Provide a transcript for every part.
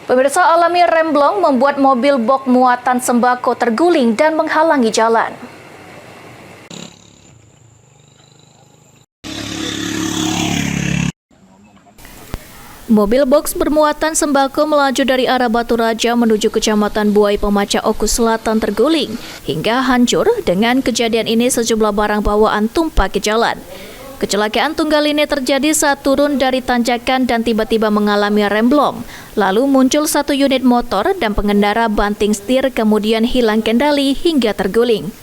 Pemirsa, alami remblong membuat mobil box muatan sembako terguling dan menghalangi jalan. Mobil box bermuatan sembako melaju dari arah Batu Raja menuju Kecamatan Buai Pemaca Oku Selatan terguling hingga hancur. Dengan kejadian ini sejumlah barang bawaan tumpah ke jalan. Kecelakaan tunggal ini terjadi saat turun dari tanjakan dan tiba-tiba mengalami remblong. Lalu muncul satu unit motor dan pengendara banting setir kemudian hilang kendali hingga terguling.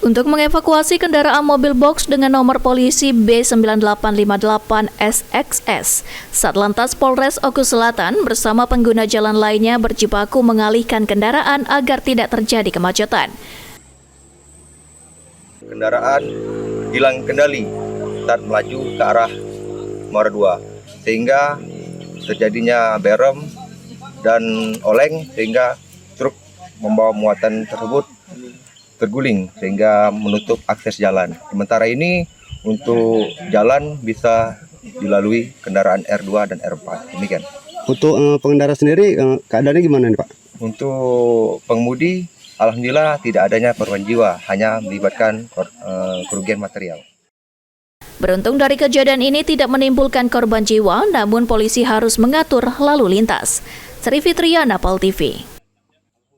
Untuk mengevakuasi kendaraan mobil box dengan nomor polisi B9858SXS, Satlantas Polres Oku Selatan bersama pengguna jalan lainnya berjibaku mengalihkan kendaraan agar tidak terjadi kemacetan. Kendaraan hilang kendali saat melaju ke arah Muara 2, sehingga terjadinya berem dan oleng sehingga truk membawa muatan tersebut terguling sehingga menutup akses jalan. Sementara ini untuk jalan bisa dilalui kendaraan R2 dan R4. Demikian. Untuk pengendara sendiri keadaannya gimana nih Pak? Untuk pengemudi, alhamdulillah tidak adanya korban jiwa, hanya melibatkan kerugian material. Beruntung dari kejadian ini tidak menimbulkan korban jiwa, namun polisi harus mengatur lalu lintas. Sri Fitriana, Pol TV.